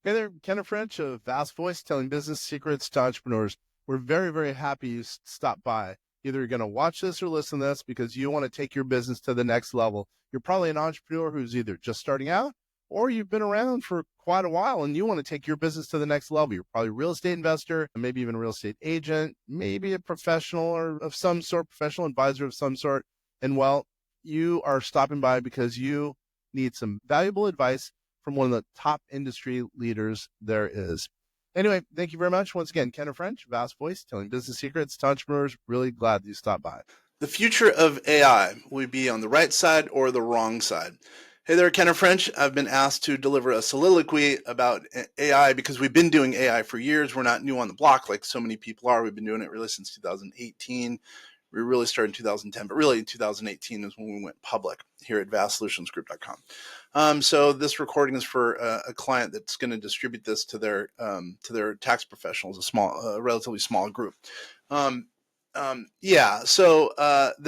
Hey there, Kenneth French of Vast Voice, telling business secrets to entrepreneurs. We're very, very happy you stopped by. Either you're going to watch this or listen to this because you want to take your business to the next level. You're probably an entrepreneur who's either just starting out or you've been around for quite a while and you want to take your business to the next level. You're probably a real estate investor, maybe even a real estate agent, maybe a professional or of some sort, professional advisor of some sort. And well, you are stopping by because you need some valuable advice from one of the top industry leaders there is. Anyway, thank you very much. Once again, Kenneth French, Vast Voice, telling business secrets to entrepreneurs. Really glad you stopped by. The future of AI, will we be on the right side or the wrong side? Hey there, Kenneth French. I've been asked to deliver a soliloquy about AI because we've been doing AI for years. We're not new on the block like so many people are. We've been doing it really since 2018. We really started in 2010, but really in 2018 is when we went public here at vastsolutionsgroup.com. So this recording is for a client that's going to distribute this to their tax professionals, a relatively small group. The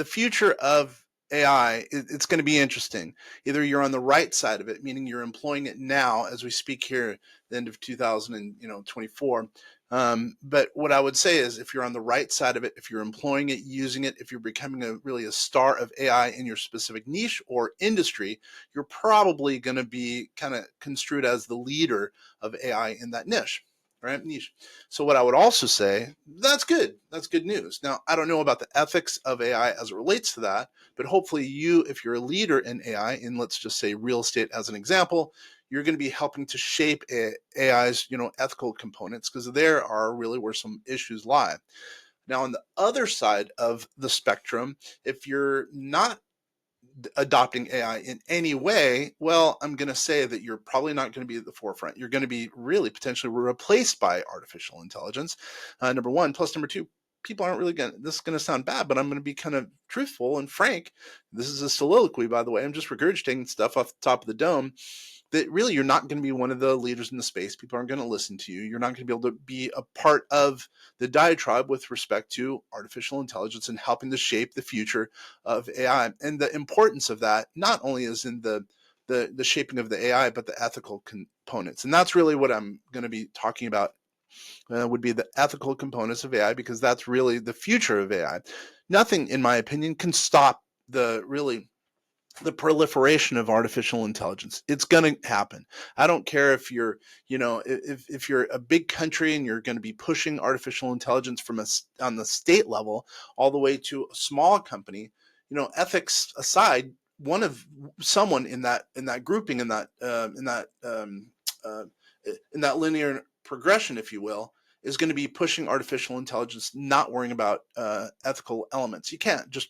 future of AI, it's going to be interesting. Either you're on the right side of it, meaning you're employing it now as we speak here at the end of 2024. But what I would say is if you're on the right side of it, if you're employing it, using it, if you're becoming really a star of AI in your specific niche or industry, you're probably going to be kind of construed as the leader of AI in that niche. Right? Niche. So what I would also say, that's good. That's good news. Now, I don't know about the ethics of AI as it relates to that, but hopefully you, if you're a leader in AI, in let's just say real estate as an example, you're going to be helping to shape AI's, ethical components, because there are really where some issues lie. Now, on the other side of the spectrum, if you're not adopting AI in any way, well, I'm going to say that you're probably not going to be at the forefront. You're going to be really potentially replaced by artificial intelligence. Number one, plus number two, people aren't really going to, this is going to sound bad, but I'm going to be kind of truthful and frank. This is a soliloquy, by the way. I'm just regurgitating stuff off the top of the dome that really you're not going to be one of the leaders in the space. People aren't going to listen to you. You're not going to be able to be a part of the diatribe with respect to artificial intelligence and helping to shape the future of AI. And the importance of that not only is in the shaping of the AI, but the ethical components. And that's really what I'm going to be talking about. Would be the ethical components of AI, because that's really the future of AI. Nothing, in my opinion, can stop the proliferation of artificial intelligence. It's going to happen. I don't care if you're, if you're a big country and you're going to be pushing artificial intelligence from on the state level all the way to a small company. Ethics aside, one of someone in that grouping in that linear progression, if you will, is going to be pushing artificial intelligence, not worrying about ethical elements. You can't just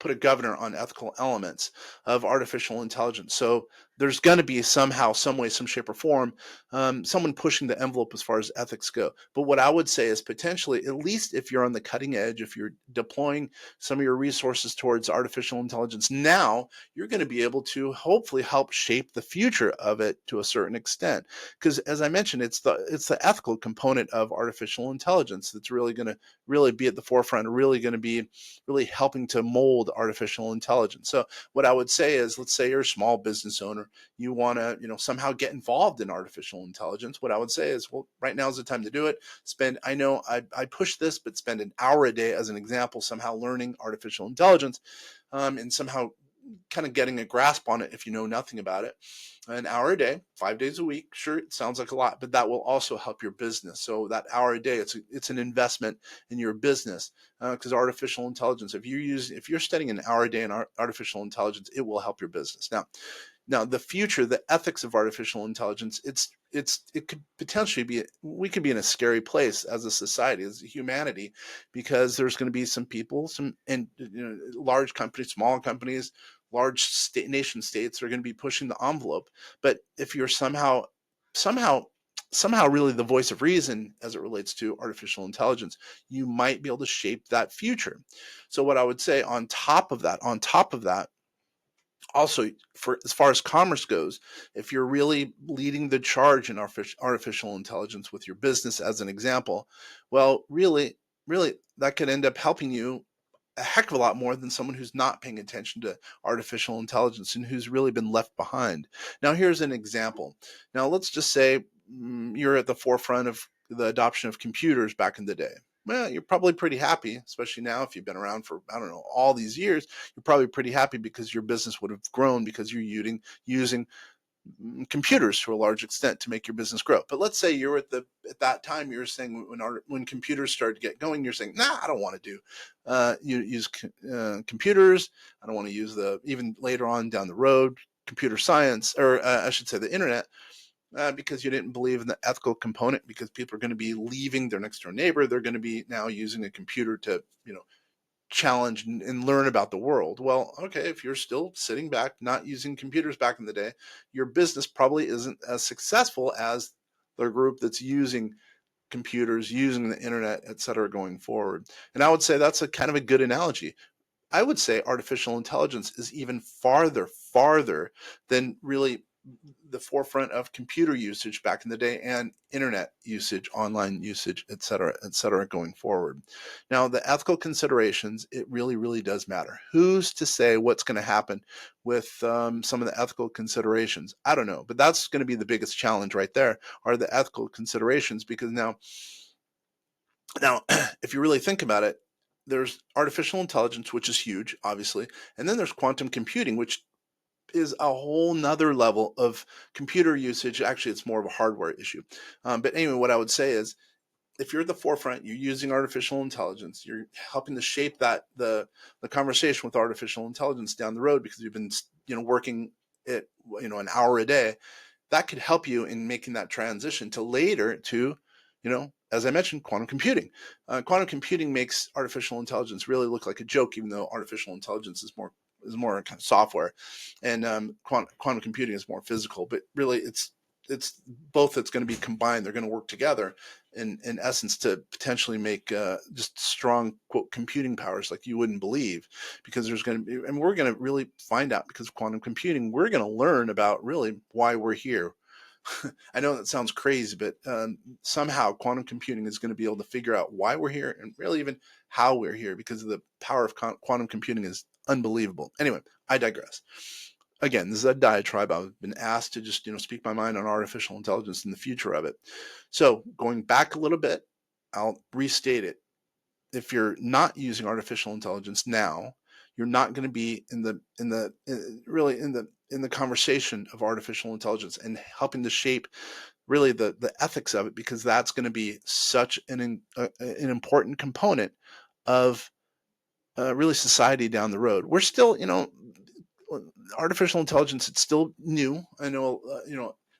put a governor on ethical elements of artificial intelligence. So there's going to be somehow, some way, some shape or form, someone pushing the envelope as far as ethics go. But what I would say is potentially, at least if you're on the cutting edge, if you're deploying some of your resources towards artificial intelligence now, you're going to be able to hopefully help shape the future of it to a certain extent. Because as I mentioned, it's the ethical component of artificial intelligence that's really going to really be at the forefront, really going to be really helping to mold artificial intelligence. So what I would say is, let's say you're a small business owner, you want to, somehow get involved in artificial intelligence. What I would say is, well, right now is the time to do it. I know I push this, but spend an hour a day as an example, somehow learning artificial intelligence, and somehow kind of getting a grasp on it if you know nothing about it. An hour a day, 5 days a week. Sure, it sounds like a lot, but that will also help your business. So that hour a day, it's an investment in your business, because artificial intelligence, if you're studying an hour a day in artificial intelligence, it will help your business. Now the future, the ethics of artificial intelligence, it could potentially be, we could be in a scary place as a society, as a humanity, because there's going to be some people, large companies, small companies, large nation states are going to be pushing the envelope. But if you're somehow really the voice of reason as it relates to artificial intelligence, you might be able to shape that future. So what I would say on top of that, also, for as far as commerce goes, if you're really leading the charge in artificial intelligence with your business as an example, well, really that could end up helping you a heck of a lot more than someone who's not paying attention to artificial intelligence and who's really been left behind. Now, here's an example. Now, let's just say you're at the forefront of the adoption of computers back in the day. Well, you're probably pretty happy, especially now if you've been around for, I don't know, all these years. You're probably pretty happy because your business would have grown because you're using computers to a large extent to make your business grow. But let's say you're at that time, you're saying when computers started to get going, you're saying, nah, I don't want to do use computers. I don't want to use even later on down the road, computer science, or I should say the internet, because you didn't believe in the ethical component, because people are going to be leaving their next door neighbor. They're going to be now using a computer to, challenge and learn about the world. Well, okay, if you're still sitting back, not using computers back in the day, your business probably isn't as successful as the group that's using computers, using the internet, et cetera, going forward. And I would say that's a kind of a good analogy. I would say artificial intelligence is even farther than really the forefront of computer usage back in the day and internet usage, online usage, et cetera, going forward. Now, the ethical considerations, it really, really does matter. Who's to say what's going to happen with some of the ethical considerations? I don't know, but that's going to be the biggest challenge right there, are the ethical considerations, because now, if you really think about it, there's artificial intelligence, which is huge, obviously, and then there's quantum computing, which is a whole nother level of computer usage. Actually, it's more of a hardware issue. But anyway, what I would say is, if you're at the forefront, you're using artificial intelligence, you're helping to shape the conversation with artificial intelligence down the road, because you've been working it an hour a day. That could help you in making that transition to later to, as I mentioned, quantum computing. Quantum computing makes artificial intelligence really look like a joke, even though artificial intelligence is more kind of software, and quantum computing is more physical. But really, it's both that's going to be combined. They're going to work together in essence to potentially make just strong, quote, computing powers like you wouldn't believe, because there's going to be, and we're going to really find out, because of quantum computing, we're going to learn about really why we're here. I know that sounds crazy, but somehow quantum computing is going to be able to figure out why we're here, and really even how we're here, because of the power of quantum computing is unbelievable. Anyway, I digress. Again, this is a diatribe. I've been asked to just speak my mind on artificial intelligence and the future of it. So going back a little bit, I'll restate it. If you're not using artificial intelligence now, you're not going to be in the conversation of artificial intelligence and helping to shape really the ethics of it, because that's going to be such an important component of really society down the road. We're still, artificial intelligence, it's still new. I know,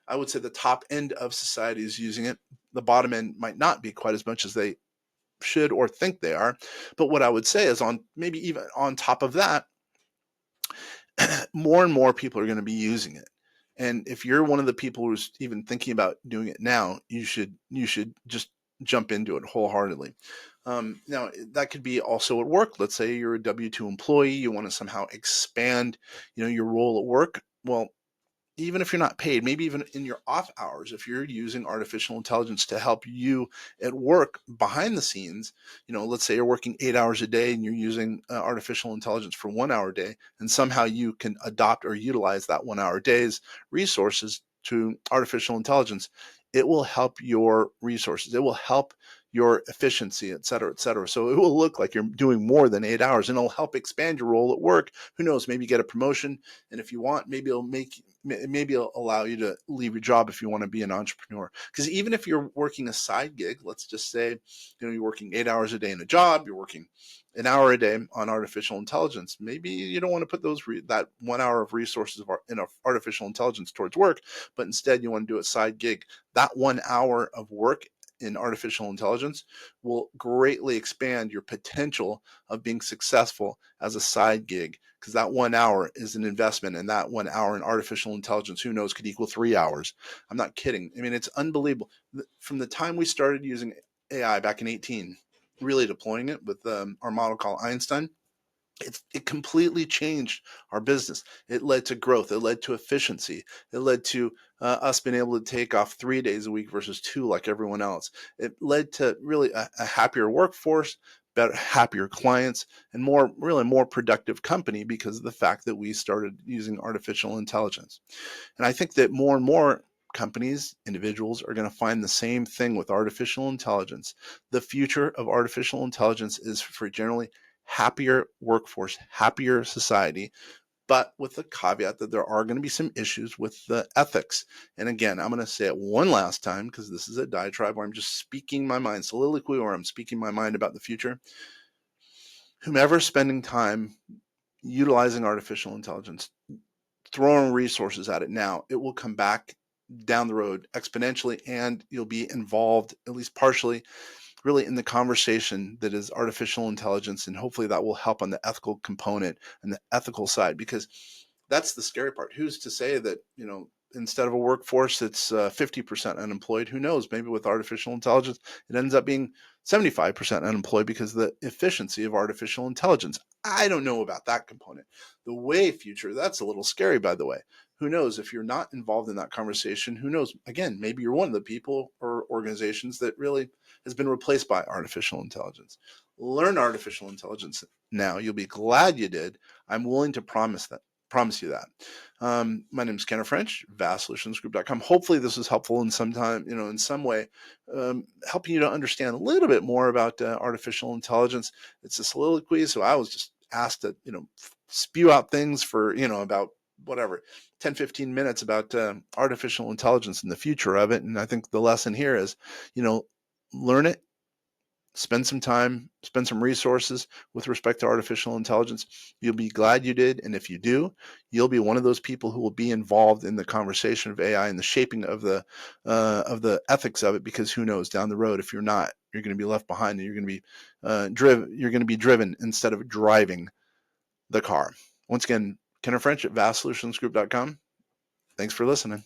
I would say the top end of society is using it. The bottom end might not be quite as much as they should or think they are. But what I would say is, on maybe even on top of that, more and more people are going to be using it. And if you're one of the people who's even thinking about doing it now, you should just jump into it wholeheartedly. Now, that could be also at work. Let's say you're a W-2 employee, you want to somehow expand, your role at work. Well, even if you're not paid, maybe even in your off hours, if you're using artificial intelligence to help you at work behind the scenes, let's say you're working 8 hours a day and you're using artificial intelligence for 1 hour a day, and somehow you can adopt or utilize that 1 hour day's resources to artificial intelligence, it will help your resources. It will help your efficiency, et cetera, et cetera. So it will look like you're doing more than 8 hours, and it'll help expand your role at work. Who knows, maybe get a promotion. And if you want, maybe it'll allow you to leave your job if you want to be an entrepreneur. Because even if you're working a side gig, let's just say, you're working 8 hours a day in a job, you're working an hour a day on artificial intelligence. Maybe you don't want to put that 1 hour of resources in artificial intelligence towards work, but instead you want to do a side gig. That 1 hour of work in artificial intelligence will greatly expand your potential of being successful as a side gig, because that 1 hour is an investment, and that 1 hour in artificial intelligence, who knows, could equal 3 hours. I'm not kidding. I mean, it's unbelievable. From the time we started using AI back in 18, really deploying it with our model called Einstein, it completely changed our business. It led to growth. It led to efficiency. It led to us being able to take off 3 days a week versus 2 like everyone else. It led to really a happier workforce, happier clients, and more productive company, because of the fact that we started using artificial intelligence. And I think that more and more companies, individuals are going to find the same thing with artificial intelligence. The future of artificial intelligence is for generally happier workforce, happier society, but with the caveat that there are going to be some issues with the ethics. And again, I'm going to say it one last time because this is a diatribe where I'm just speaking my mind, soliloquy, where I'm speaking my mind about the future. Whomever's spending time utilizing artificial intelligence, throwing resources at it now, it will come back down the road exponentially, and you'll be involved, at least partially, really in the conversation that is artificial intelligence. And hopefully that will help on the ethical component and the ethical side, because that's the scary part. Who's to say that, instead of a workforce that's 50% unemployed, who knows, maybe with artificial intelligence, it ends up being 75% unemployed because of the efficiency of artificial intelligence. I don't know about that component. The way future, that's a little scary, by the way. Who knows if you're not involved in that conversation? Who knows? Again, maybe you're one of the people or organizations that really has been replaced by artificial intelligence. Learn artificial intelligence now. You'll be glad you did. I'm willing to promise you that. My name is Kenner French, vastsolutionsgroup.com. Hopefully this was helpful in some time, in some way, helping you to understand a little bit more about artificial intelligence. It's a soliloquy, so I was just asked to, spew out things for, about whatever, 10, 15 minutes about artificial intelligence and the future of it. And I think the lesson here is, learn it, spend some time, spend some resources with respect to artificial intelligence. You'll be glad you did. And if you do, you'll be one of those people who will be involved in the conversation of AI and the shaping of the ethics of it, because who knows, down the road, if you're not, you're going to be left behind, and you're going to be you're going to be driven instead of driving the car. Once again, Kenner French at vastsolutionsgroup.com. Thanks for listening.